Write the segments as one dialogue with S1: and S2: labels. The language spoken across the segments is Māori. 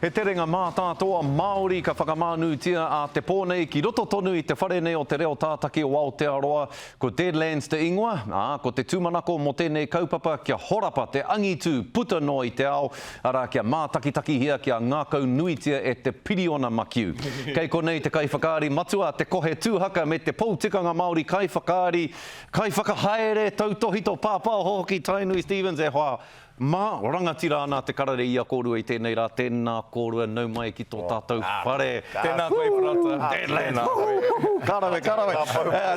S1: He te renga mā tātoa Māori ka whakamānutia a te pōnei ki roto tonu i te wharene o te reo tātaki o Aotearoa, ko Deadlands te ingoa, ko te tūmanako mo tēnei kaupapa kia horapa te angitu puta no i te ao, ara kia mātakitaki hia kia ngākau nuitia e te piriona makiu. Kei konei te kaiwhakaari matua, te kohe tūhaka me te poutikanga Māori kaiwhakaari, kaiwhakahaere tautohito pāpao hoki Tainui Stevens e hoa. Mā, rangatira ana te karare ia kōrua i tēnei rā, tēnā kōrua nau mai ki tō tātou whare.
S2: Tēnā koe prata.
S1: Deadlands. Karawe.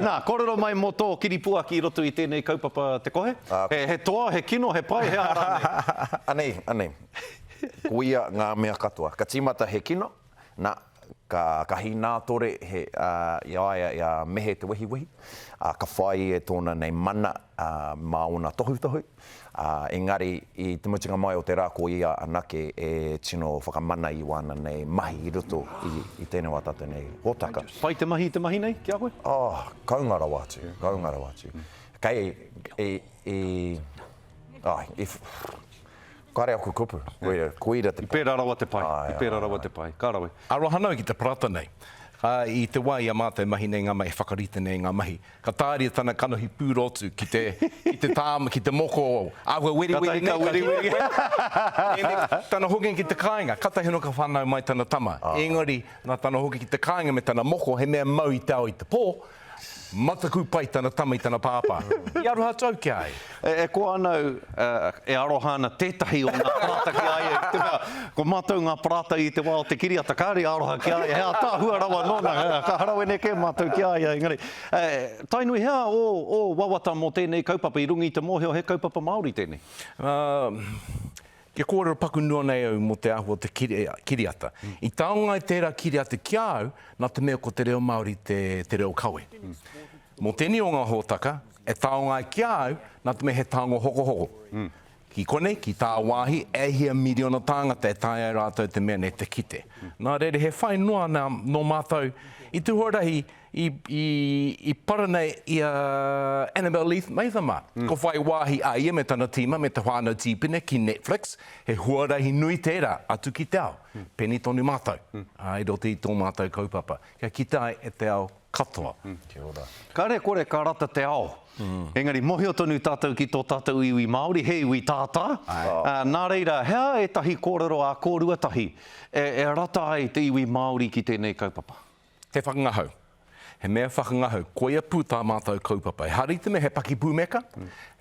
S1: Nā, kōrero mai mō tō kiripua ki roto i tēnei kaupapa te kohe. He toa, he kino, he pai, he arane.
S3: Anei. Kuia ngā mea katoa. Ka tīmata he kino, nā, ka hinātore he ia mehe te wehi. Ka whai e tōna nei mana mauna tohu. Engari, i te mutinga mai o te rā ko ia anake e tino whakamana i wana nei mahi i roto i tēnei wata tēnei hōtaka.
S1: Pai te mahi nei, kia koe?
S3: Kaungara wātu. Kei kare aku kupu, koira te pai.
S1: I pērā rawa te pai, kārawe.
S2: Arohana ki te prata nei. I te wai a mātai mahi nei ngā mahi, whakarite nei ngā mahi. Ka tāria tana kanohi pūrotu ki te tāma, ki te moko, awa weri. Tana hoki ki te kāinga, kata heno ka whanau mai tana tama. Engari, nā tana hoki ki te kāinga me tana moko, he mea mau i te ao i te pō, mataku pai tana tama i tana pāpā. I aroha tau ki ai.
S1: E ko anau, e arohana tētahi o ngā prata ki ai. Ko mātou ngā prata i te wao te kiriata kāri aroha ki ai. Hea tāhua rawa nona, ka harawe ne ke mātou ki ai. Engari, tainui hea o wawata mō tēnei kaupapa i rungi i te mōheo, he kaupapa Māori tēnei?
S2: Ke kōrero paku nua nei au mo te ahua te kiriata. I taonga i tērā kiriata ki au, nā te mea ko te reo Māori te reo kawe. Mo tēni o ngā hōtaka, e taonga i ki au, nā te mea he taonga hoko. Ki konei, ki tā wāhi, e hia miliona tāngata e tāia rātou te mea nei te kite. Nā reire he whai noa no mātou, i tu horahi, i paranei i Annabelle Leith Maithama. Ko whai wāhi a ia me tana tīma me te whānau tīpine ki Netflix, he huarahi nui tērā atu ki te ao. Peni tonu mātou. I roti i tō mātou kaupapa. Kia ki tai e te ao katoa.
S3: Kia ora.
S1: Kare kore ka rata te ao. Engari, mohio tonu tātou ki tō tātou iwi Māori, he iwi tātā. Nā reira, hea e tahi kōrero a kōrua tahi, e rata ai te iwi Māori ki tēnei kaupapa?
S2: Te whakangahau. He mea whakangahau, koia pū tā mātou kaupapa. E harite me he paki pūmeka,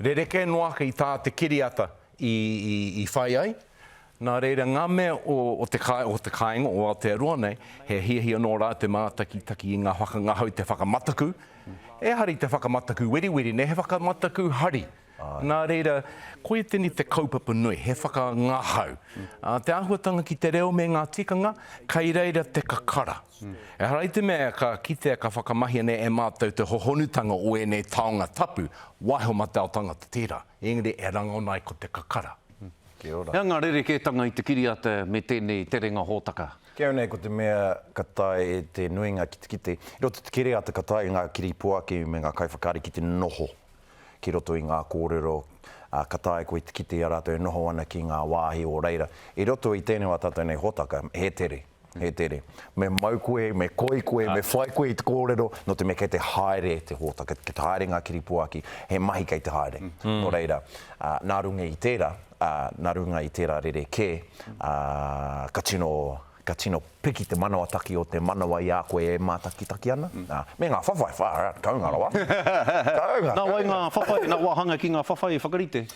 S2: rereke noaka i tā te kiriata i whai ai. Nā reira, ngā mea o te kāinga o Aotearoa nei, he hia nō rā te mātakitaki i ngā whakangahau te whakamataku. E hari te whakamataku weri, ne he whakamataku hari. Nā reira, koe tini te kaupapa nui, he whakangahau. Te āhuatanga ki te reo me ngā tikanga, kai reira te kakara. E harai te mea ka kitea ka whakamahia ne e mātou te hohonutanga o e nei taonga tapu, waiho mataotanga te tira. Engari e rango nai ko te kakara.
S3: Kia ora.
S1: Hea ngā rerekētanga i te kiriata me tēnei te renga hōtaka?
S3: Kia nei ko te mea katai e te nuinga ki te kite. I roto te kiriata katai ngā kiripua ki me ngā kaiwhakari ki te noho. Ki roto i ngā kōrero, katai ko i te kite a rātou e noho ana ki ngā wāhi o reira. I roto i tēnei wā tātou nei hōtaka, he tere. Me mau koe, me koi koe, me whai koe i te kōrero, no te mea kei te haere te hōtaka, ke te haere ngā kiripuaki, he mahi kei te haere. O reira, nā runga i tērā rere ke, ka tino piki te manawa taki o te manawa i a koe e mātakitaki ana. Me ngā whawhai, kaungara wā.
S1: Nā wai ngā whawhai, nā wāhanga ki ngā whawhai whakarite?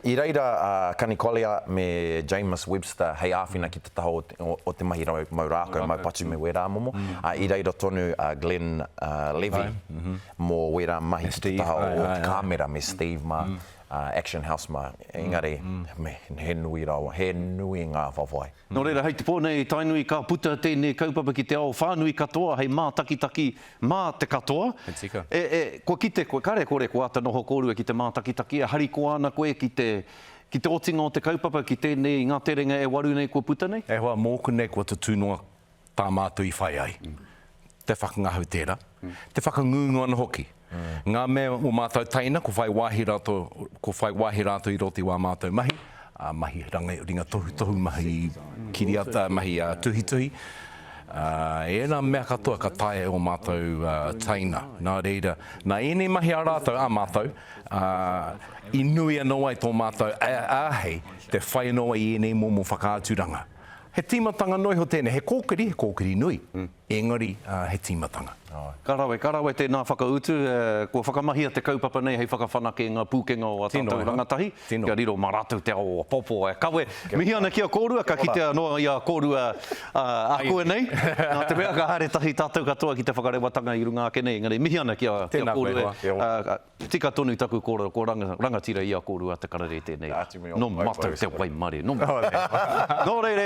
S3: I reira, Kanikolia me James Webster, hei āwhina ki te taho o te mahi mau rākau, mau patu me wera momo. I reira tonu Glenn Levy, mō wera mahi ki te taho o te kāmera me Steve ma, Action House ma. Engari, he nui rawa, he nui ngā whawhai.
S1: Nō reira, hei te pōnei tainui ka puta tēnei kaupapa ki te ao whānui katoa, hei mā takitaki mā te katoa. Ko kite, kare kore ko ata noho kōrua ki te mā takitaki, e hari ko ana koe ki te otinga o te kaupapa ki tēnei ngā terenga e waru nei kua puta nei?
S2: E hoa mōku nei kua te tūnoa tā mātou i whai ai. Te whakangahau tērā, te whakangungu ana hoki. Ngā mea o mātou taina, ko whai wāhi rātou i roti wā mātou mahi, mahi ringa tohu mahi kiriata, mahi tuhituhi. Ena mea katoa ka tae o mātou taina. Nā reira, nā ene mahi a rātou a mātou, i nui anō ai tō mātou āhei te whai anō ai ene momo whakaaturanga. He tīmatanga noi ho tēnei, he kōkiri nui, engari he tīmatanga.
S1: Karawe tēnā whakautu, kua whakamahia te kaupapa nei hei whakawhanake ngā pūkenga o a tātou rangatahi. Kia riro mā rātou te ao popo e kawe. Mihi ana kia kōrua, ka kitea noa i a kōrua a koe nei. Nā te mea ka haere tahi tātou katoa ki te whakarewatanga i runga ake nei. Engari, mihi ana kia kōrua. Tika tonu taku kōrua, ko rangatira i a kōrua te karare tēnei. No matou te wai mare. No reire.